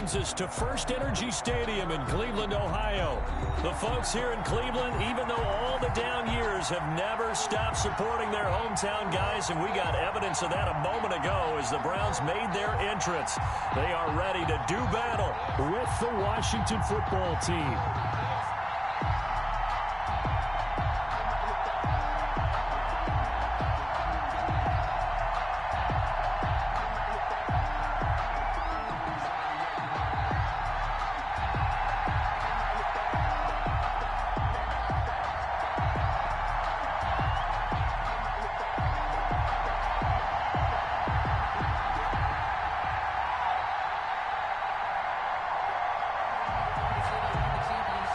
brings us to First Energy Stadium in Cleveland, Ohio. The folks here in Cleveland, even though all the down years, have never stopped supporting their hometown guys, and we got evidence of that a moment ago as the Browns made their entrance. They are ready to do battle with the Washington football team.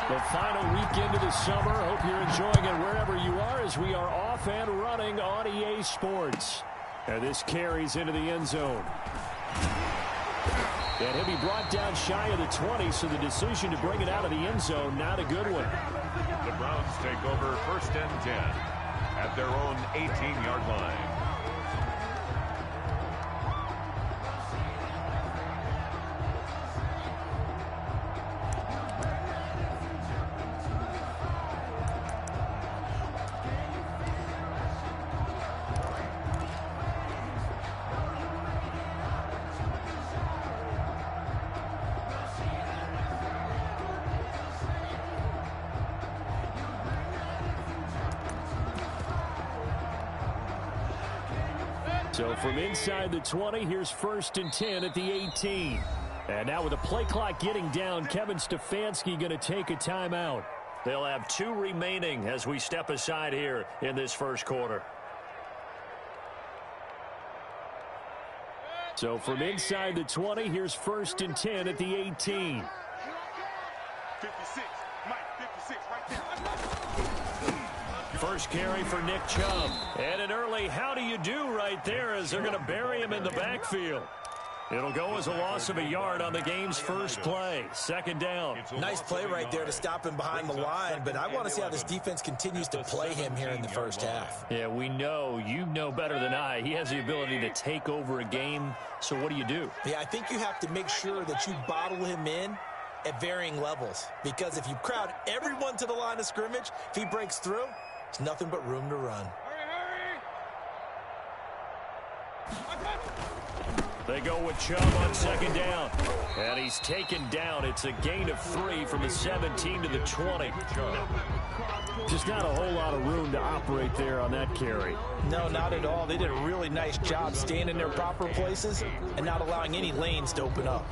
The final weekend of the summer. Hope you're enjoying it wherever you are as we are off and running on EA Sports. And this carries into the end zone. And he'll be brought down shy of the 20, so the decision to bring it out of the end zone, not a good one. The Browns take over 1st and 10 at their own 18-yard line. So from inside the 20, here's 1st and 10 at the 18. And now with the play clock getting down, Kevin Stefanski going to take a timeout. They'll have 2 remaining as we step aside here in this first quarter. So from inside the 20, here's 1st and 10 at the 18. 56, Mike, 56, right there. First carry for Nick Chubb. And an early how do you do right there as they're going to bury him in the backfield. It'll go as a loss of a yard on the game's first play. 2nd down. Nice play right there to stop him behind the line, but I want to see how this defense continues to play him here in the first half. Yeah, we know. You know better than I. He has the ability to take over a game, so what do? Yeah, I think you have to make sure that you bottle him in at varying levels, because if you crowd everyone to the line of scrimmage, if he breaks through, it's nothing but room to run. They go with Chubb on 2nd down. And he's taken down. It's a gain of 3 from the 17 to the 20. Just not a whole lot of room to operate there on that carry. No, not at all. They did a really nice job staying in their proper places and not allowing any lanes to open up.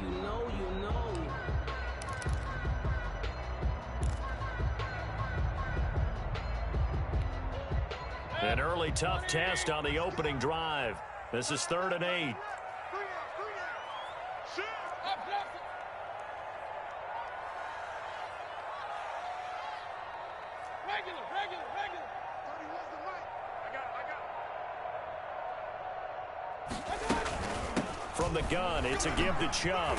An early tough test on the opening drive. This is 3rd and 8. From the gun, it's a give to Chubb.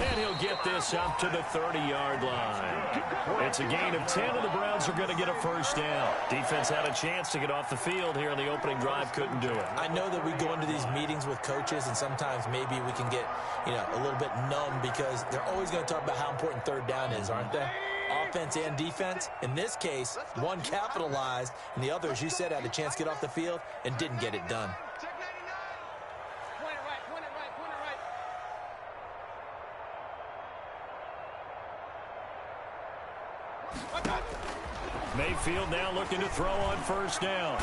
And he'll get this up to the 30-yard line. It's a gain of 10, and the Browns are going to get a first down. Defense had a chance to get off the field here in the opening drive, couldn't do it. I know that we go into these meetings with coaches, and sometimes maybe we can get, a little bit numb because they're always going to talk about how important 3rd down is, aren't they? Offense and defense. In this case, one capitalized, and the other, as you said, had a chance to get off the field and didn't get it done. Mayfield now looking to throw on 1st down.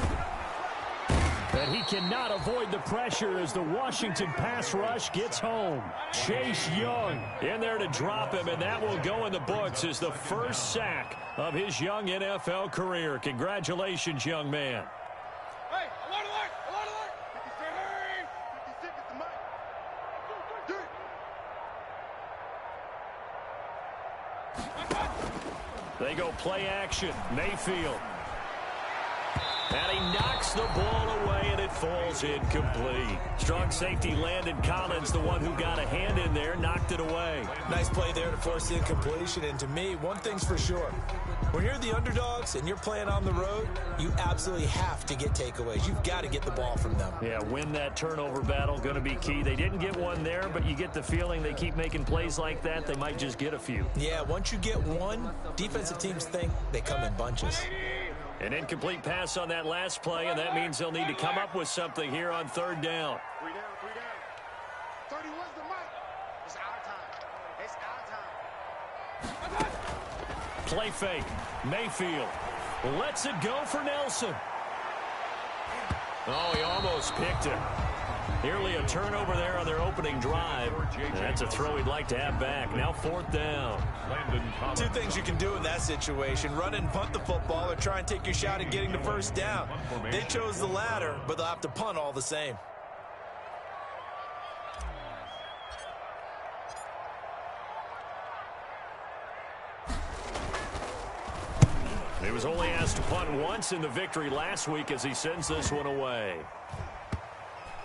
And he cannot avoid the pressure as the Washington pass rush gets home. Chase Young in there to drop him, and that will go in the books as the first sack of his young NFL career. Congratulations, young man. Hey, alert, alert, alert, alert. 56 is the mic. They go play action. Mayfield. And he knocks the ball away, and it falls incomplete. Strong safety Landon Collins, the one who got a hand in there, knocked it away. Nice play there to force the incompletion. And to me, one thing's for sure. When you're the underdogs and you're playing on the road, you absolutely have to get takeaways. You've got to get the ball from them. Yeah, win that turnover battle, going to be key. They didn't get one there, but you get the feeling they keep making plays like that, they might just get a few. Yeah, once you get one, defensive teams think they come in bunches. An incomplete pass on that last play, and that means they'll need to come up with something here on third down. 3 down, 3 down. 31's the mic. It's our time. It's our time. Play fake. Mayfield lets it go for Nelson. Oh, he almost picked it. Nearly a turnover there on their opening drive. That's a throw he'd like to have back. Now fourth down. Two things you can do in that situation: run and punt the football, or try and take your shot at getting the first down. They chose the latter, but they'll have to punt all the same. He was only asked to punt once in the victory last week as he sends this one away.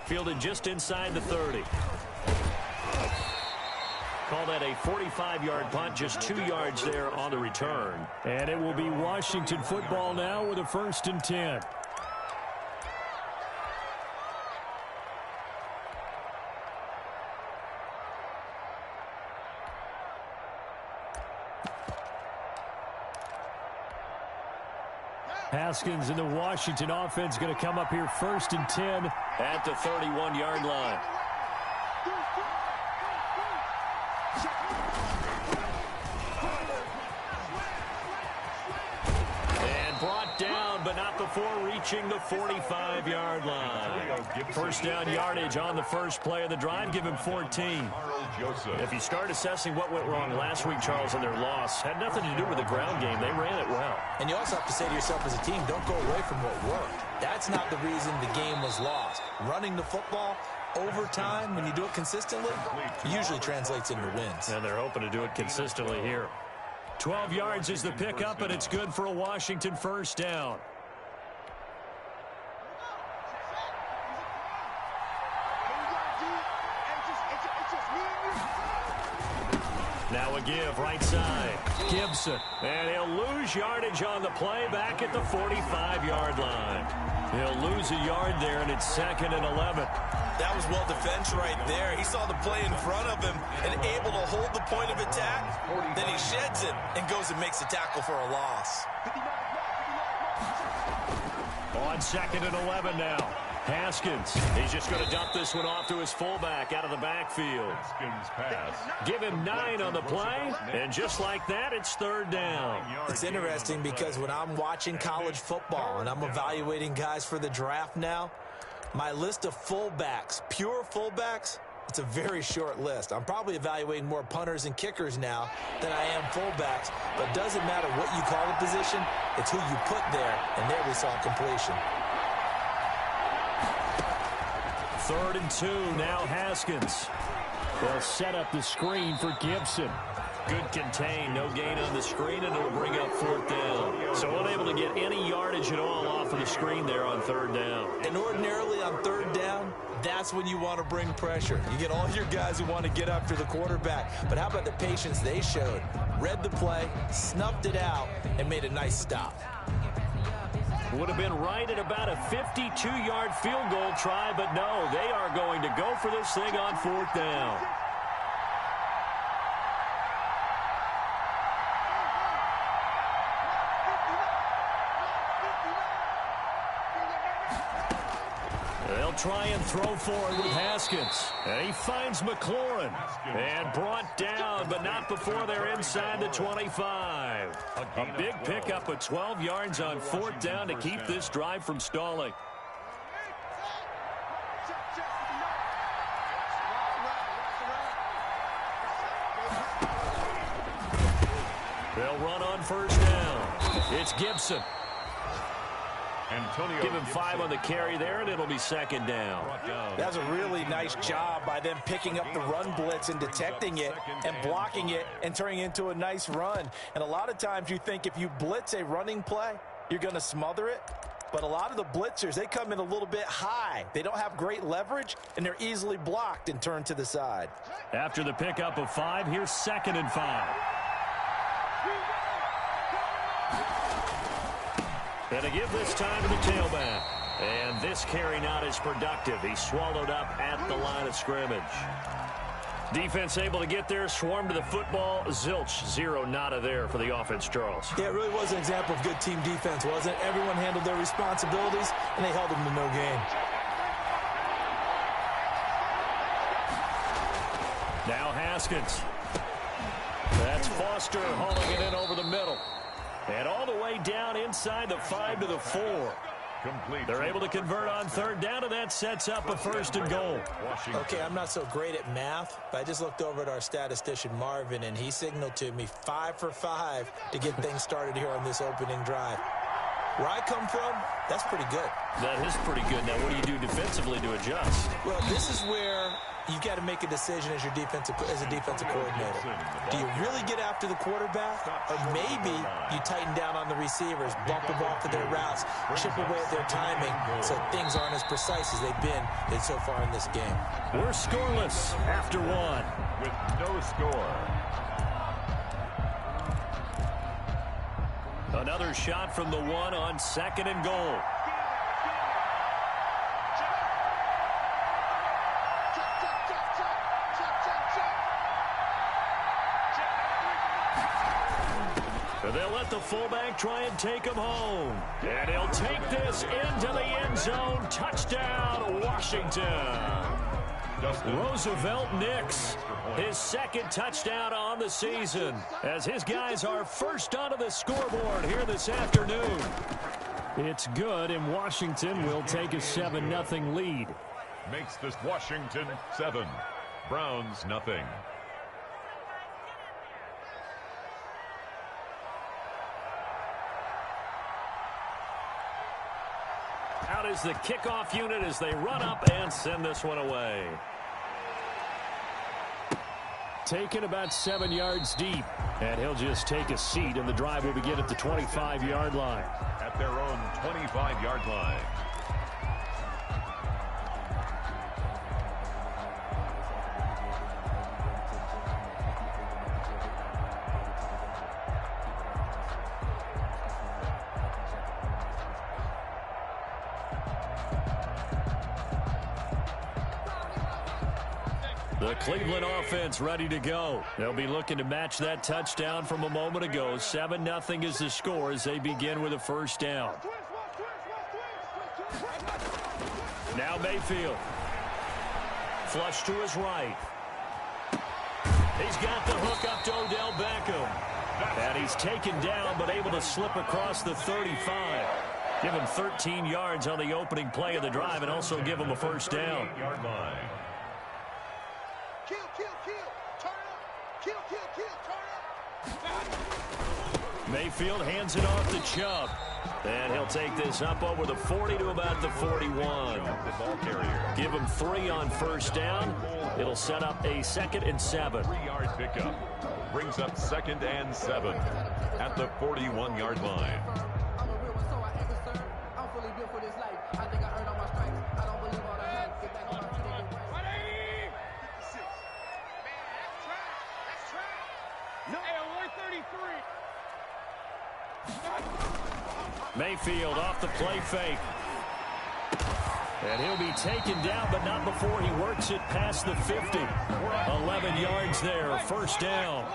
Fielded just inside the 30. Call that a 45-yard punt, just 2 yards there on the return. And it will be Washington football now with a 1st and 10. Haskins and the Washington offense going to come up here 1st and 10 at the 31-yard line. And brought down, but not before reaching the 45-yard line. First down yardage on the first play of the drive. Give him 14. If you start assessing what went wrong last week, Charles, in their loss, had nothing to do with the ground game. They ran it well. And you also have to say to yourself as a team, don't go away from what worked. That's not the reason the game was lost. Running the football over time, when you do it consistently, usually translates into wins. And they're hoping to do it consistently here. 12 yards is the pickup, and it's good for a Washington first down. Now a give, right side. Gibson. And he'll lose yardage on the play back at the 45-yard line. He'll lose a yard there, and it's 2nd and 11. That was well defense right there. He saw the play in front of him and able to hold the point of attack. Then he sheds it and goes and makes a tackle for a loss. On 2nd and 11 now. Haskins. He's just going to dump this one off to his fullback out of the backfield. Haskins pass. Give him 9 on the play, and just like that, it's 3rd down. It's interesting because when I'm watching college football and I'm evaluating guys for the draft now, my list of fullbacks, pure fullbacks, it's a very short list. I'm probably evaluating more punters and kickers now than I am fullbacks, but it doesn't matter what you call the position, it's who you put there, and there we saw completion. 3rd and 2, now Haskins. They'll set up the screen for Gibson. Good contain, no gain on the screen, and it'll bring up 4th down. So unable to get any yardage at all off of the screen there on 3rd down. And ordinarily on 3rd down, that's when you want to bring pressure. You get all your guys who want to get after the quarterback. But how about the patience they showed? Read the play, snuffed it out, and made a nice stop. Would have been right at about a 52-yard field goal try, but no, they are going to go for this thing on 4th down. They'll try and throw forward with Haskins. And he finds McLaurin. And brought down, but not before they're inside the 25. A big pickup of 12 yards on 4th down to keep this drive from stalling. They'll run on 1st down. It's Gibson. Give him 5 on the carry there, and it'll be 2nd down. That's a really nice job by them picking up the run blitz and detecting it and blocking it and turning it into a nice run. And a lot of times you think if you blitz a running play, you're going to smother it. But a lot of the blitzers, they come in a little bit high. They don't have great leverage, and they're easily blocked and turned to the side. After the pickup of 5, here's 2nd and 5. And to give this time to the tailback. And this carry not as productive. He's swallowed up at the line of scrimmage. Defense able to get there, swarm to the football. Zilch, 0 nada there for the offense, Charles. Yeah, it really was an example of good team defense, wasn't it? Everyone handled their responsibilities, and they held them to no gain. Now Haskins. That's Foster hauling it in over the middle. And all the way down inside the 5 to the 4. Complete. They're able to convert on 3rd down, and that sets up a 1st and goal. Okay, I'm not so great at math, but I just looked over at our statistician, Marvin, and he signaled to me 5 for 5 to get things started here on this opening drive. Where I come from, that's pretty good. That is pretty good. Now, what do you do defensively to adjust? Well, this is where you've got to make a decision as a defensive coordinator. Do you really get after the quarterback? Or maybe you tighten down on the receivers, bump them off of their routes, chip away at their timing so things aren't as precise as they've been so far in this game. We're scoreless after 1. With no score. Another shot from the 1 on 2nd and goal. They'll let the fullback try and take him home. And he'll take this into the end zone. Touchdown, Washington. Roosevelt Nix, his 2nd touchdown on the season, as his guys are first onto the scoreboard here this afternoon. It's good, and Washington will take a 7-0 lead. Makes this Washington 7, Browns nothing. Out is the kickoff unit as they run up and send this one away. Taken about 7 yards deep, and he'll just take a seat, and the drive will begin at the 25-yard line. At their own 25-yard line. The Cleveland offense ready to go. They'll be looking to match that touchdown from a moment ago. 7-0 is the score as they begin with a 1st down. Now Mayfield. Flush to his right. He's got the hook up to Odell Beckham. And he's taken down but able to slip across the 35. Give him 13 yards on the opening play of the drive and also give him a 1st down. Mayfield hands it off to Chubb. And he'll take this up over the 40 to about the 41. Give him 3 on 1st down. It'll set up a 2nd and 7. 3-yard pickup. Brings up 2nd and 7 at the 41-yard line. Mayfield off the play fake. And he'll be taken down, but not before he works it past the 50. 11 yards there, 1st down.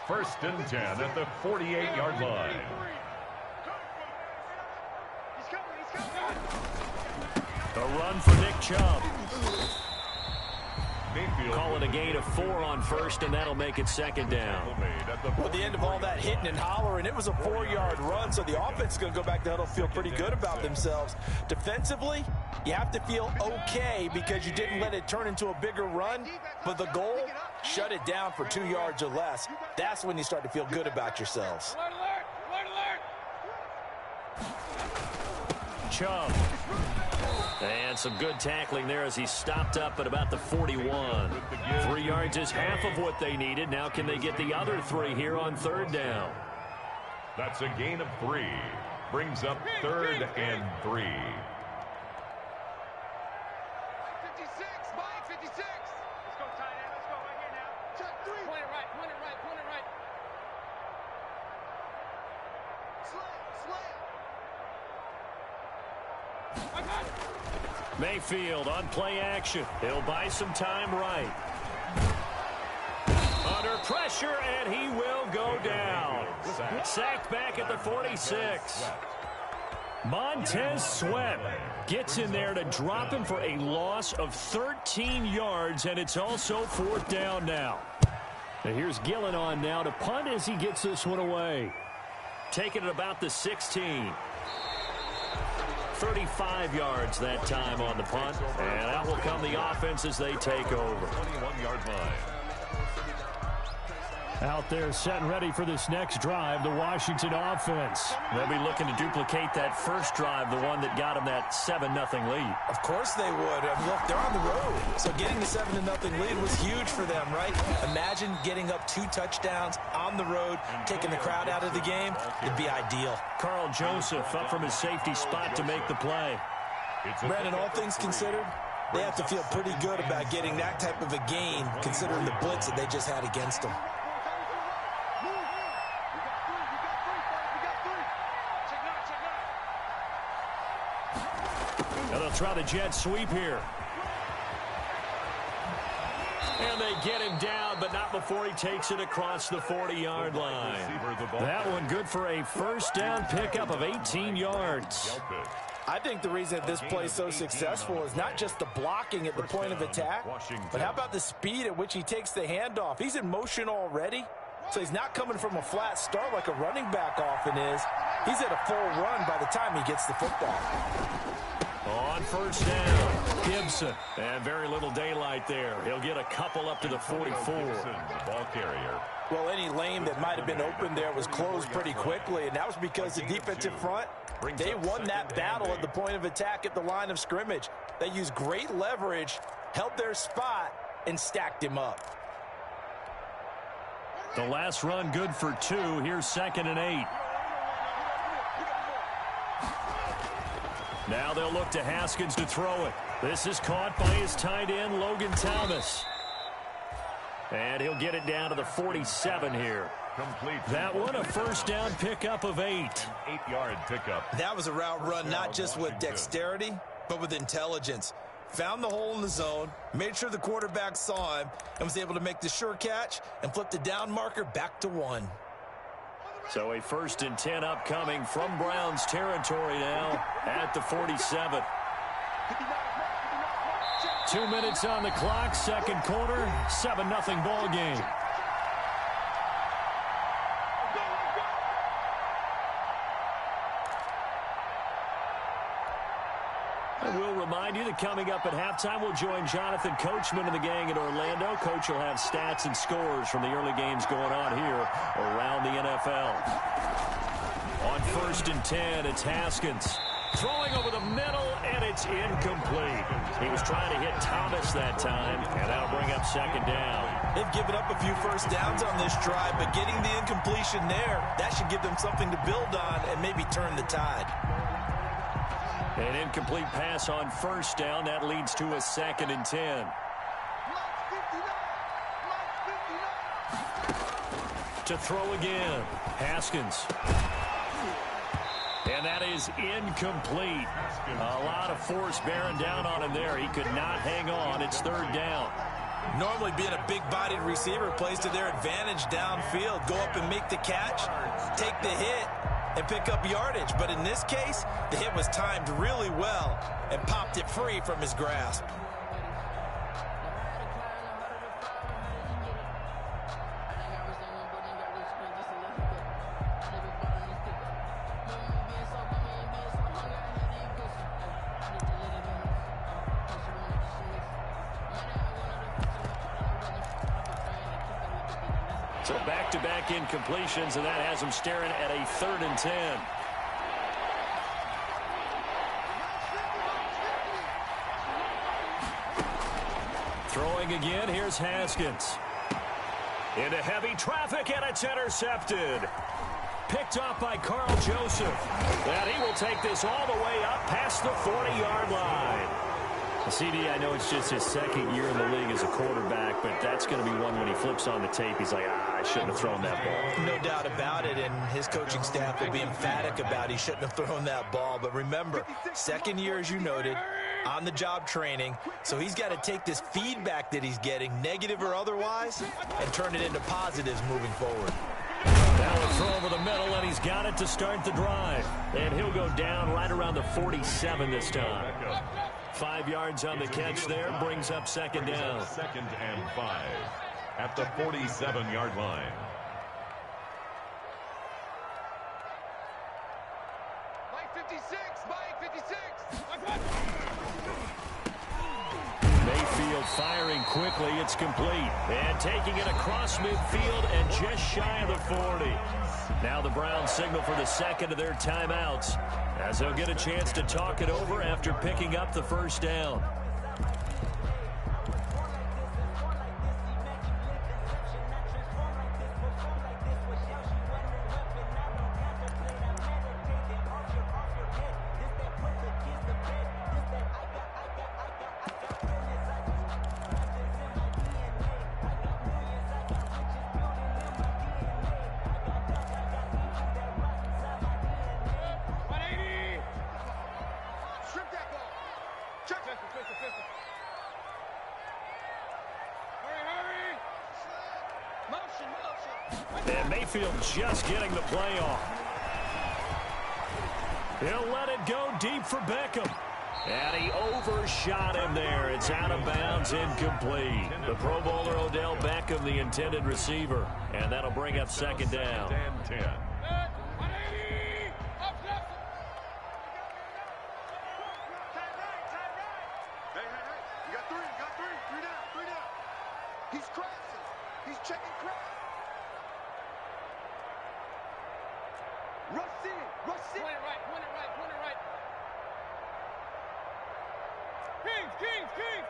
1st and 10 at the 48-yard line. A run for Nick Chubb. Mayfield. Call it a gain of 4 on 1st, and that'll make it 2nd down. At the end of all that hitting and hollering, it was a 4-yard run, so the offense is going to go back to huddle, feel pretty good about themselves. Defensively, you have to feel okay because you didn't let it turn into a bigger run, but the goal, shut it down for 2 yards or less. That's when you start to feel good about yourselves. Chubb. And some good tackling there as he stopped up at about the 41. 3 yards is half of what they needed. Now can they get the other 3 here on 3rd down? That's a gain of 3. Brings up 3rd and 3. 56, Mike, 56. Let's go, tight end. Let's go right here now. Check 3. Point it right, point it right, point it right. Slam, slam. I got it. Mayfield on play action. He'll buy some time right. Under pressure, and he will go down. Sacked back at the 46. Montez Sweat gets in there to drop him for a loss of 13 yards, and it's also 4th down now. And here's Gillen on now to punt as he gets this one away. Taking it about the 16. 35 yards that time on the punt, and out will come the offense as they take over. 21-yard line. Out there set and ready for this next drive, the Washington offense. They'll be looking to duplicate that first drive, the one that got them that 7-0 lead. Of course they would. I mean, look, they're on the road. So getting the 7-0 lead was huge for them, right? Imagine getting up 2 touchdowns on the road, taking the crowd out of the game. It'd be ideal. Carl Joseph up from his safety spot to make the play. Brandon, all things considered, they have to feel pretty good about getting that type of a gain, considering the blitz that they just had against them. Now they'll try the jet sweep here. And they get him down, but not before he takes it across the 40-yard line. That one good for a first down pickup of 18 yards. I think the reason that this play is so successful is not just the blocking at the point of attack, but how about the speed at which he takes the handoff? He's in motion already, so he's not coming from a flat start like a running back often is. He's at a full run by the time he gets the football. On first down, Gibson. And very little daylight there. He'll get a couple up to the 44. The ball carrier. Well, any lane that might have been open there was closed pretty quickly, and that was because the defensive front, they won that battle at the point of attack at the line of scrimmage. They used great leverage, held their spot, and stacked him up. The last run good for 2. Here's 2nd and 8. Now they'll look to Haskins to throw it. This is caught by his tight end, Logan Thomas. And he'll get it down to the 47 here. Complete. That one a first down pickup of 8. 8-yard pickup. That was a route run not just with dexterity, but with intelligence. Found the hole in the zone, made sure the quarterback saw him, and was able to make the sure catch and flip the down marker back to 1. So a 1st and 10 upcoming from Browns territory now at the 47. 2 minutes on the clock, second quarter, 7-0 ball game. And we'll remind you that coming up at halftime, we'll join Jonathan Coachman and the gang in Orlando. Coach will have stats and scores from the early games going on here around the NFL. On 1st and 10, it's Haskins. Throwing over the middle, and it's incomplete. He was trying to hit Thomas that time, and that'll bring up 2nd down. They've given up a few first downs on this drive, but getting the incompletion there, that should give them something to build on and maybe turn the tide. An incomplete pass on first down. That leads to a 2nd and 10. To throw again. Haskins. And that is incomplete. A lot of force bearing down on him there. He could not hang on. It's 3rd down. Normally being a big-bodied receiver plays to their advantage downfield. Go up and make the catch, take the hit, and pick up yardage. But in this case, the hit was timed really well and popped it free from his grasp. So back-to-back incompletions, and that has him staring at a 3rd and 10. Throwing again, here's Haskins. Into heavy traffic, and it's intercepted. picked off by Carl Joseph. And he will take this all the way up past the 40-yard line. CD, I know it's just his second year in the league as a quarterback, but that's going to be one when he flips on the tape, he's like, I shouldn't have thrown that ball. No doubt about it, and his coaching staff will be emphatic about he shouldn't have thrown that ball. But remember, second year, as you noted, on-the-job training, so he's got to take this feedback that he's getting, negative or otherwise, and turn it into positives moving forward. Now a throw over the middle, and he's got it to start the drive. And he'll go down right around the 47 this time. 5 yards on the catch there, brings up second down. 2nd and 5 at the 47-yard line. Mike 56, Mike 56. Mayfield firing quickly, it's complete. And taking it across midfield and just shy of the 40. Now the Browns signal for the second of their timeouts, as they'll get a chance to talk it over after picking up the first down. And Mayfield just getting the play off. He'll let it go deep for Beckham. And he overshot him there. It's out of bounds, incomplete. The Pro Bowler Odell Beckham, the intended receiver. And that'll bring up second down. 10. He's crossing. He's checking cross. Rush in. Rush in. Point it right. Point it right. Point it right. Kings. Kings. Kings.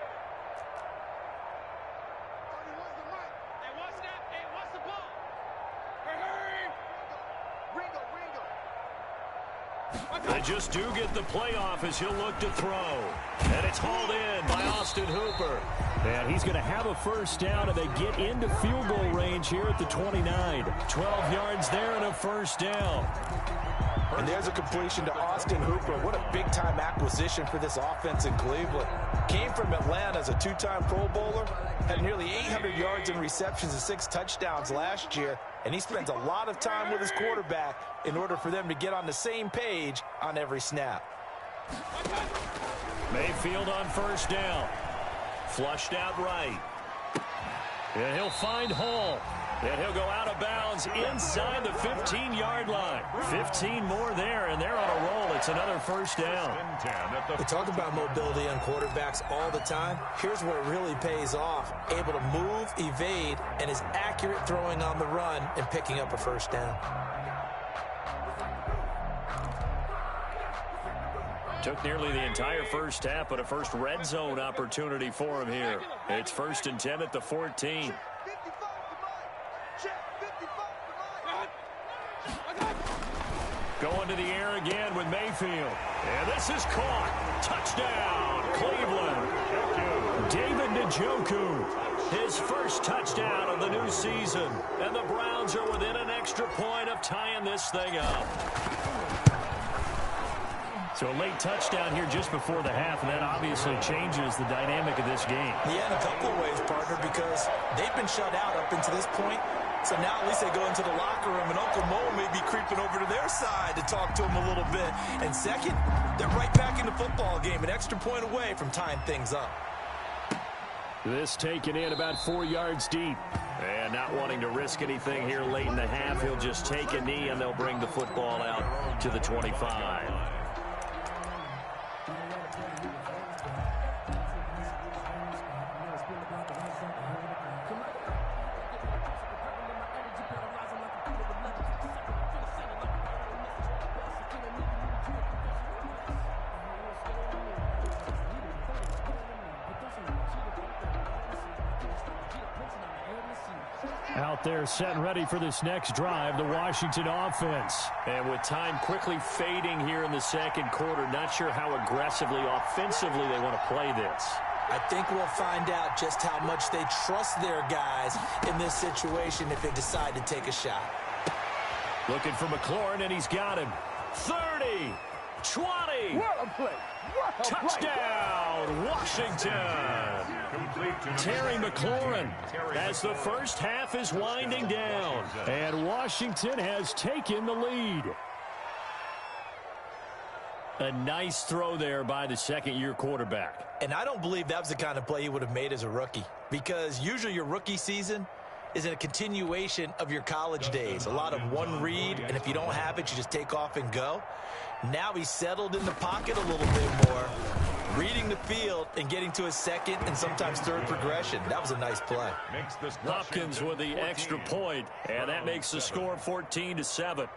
31's the mic. Hey, watch that. Hey, watch the ball. Hurry. Ringo. Ringo. They just do get the playoff as he'll look to throw. And it's hauled in by Austin Hooper. And he's going to have a first down, and they get into field goal range here at the 29. 12 yards there and a first down. And there's a completion to Austin Hooper. What a big-time acquisition for this offense in Cleveland. Came from Atlanta as a two-time Pro Bowler, had nearly 800 yards in receptions and 6 touchdowns last year, and he spends a lot of time with his quarterback in order for them to get on the same page on every snap. Mayfield on first down. Flushed out right. And he'll find Hall. And he'll go out of bounds inside the 15-yard line. 15 more there, and they're on a roll. It's another first down. We talk about mobility on quarterbacks all the time. Here's where it really pays off. Able to move, evade, and is accurate throwing on the run and picking up a first down. Took nearly the entire first half, but a first red zone opportunity for him here. It's 1st and 10 at the 14. Going to the air again with Mayfield. And this is caught. Touchdown, Cleveland. David Njoku, his first touchdown of the new season. And the Browns are within an extra point of tying this thing up. So a late touchdown here just before the half, and that obviously changes the dynamic of this game. Yeah, in a couple of ways, partner, because they've been shut out up until this point. So now at least they go into the locker room, and Uncle Mo may be creeping over to their side to talk to them a little bit. And second, they're right back in the football game, an extra point away from tying things up. This taken in about 4 yards deep. And not wanting to risk anything here late in the half, he'll just take a knee, and they'll bring the football out to the 25. Out there set and ready for this next drive, the Washington offense. And with time quickly fading here in the second quarter, not sure how aggressively, offensively they want to play this. I think we'll find out just how much they trust their guys in this situation if they decide to take a shot. Looking for McLaurin, and he's got him. 30, 20. What a play. What a Touchdown, Washington. Terry McLaurin as the first half is winding down. And Washington has taken the lead. A nice throw there by the second-year quarterback. And I don't believe that was the kind of play he would have made as a rookie, because usually your rookie season is a continuation of your college days. A lot of one read, and if you don't have it, you just take off and go. Now he's settled in the pocket a little bit more, reading the field and getting to his second and sometimes third progression. That was a nice play. Hopkins with the extra point, and that makes the score 14-7.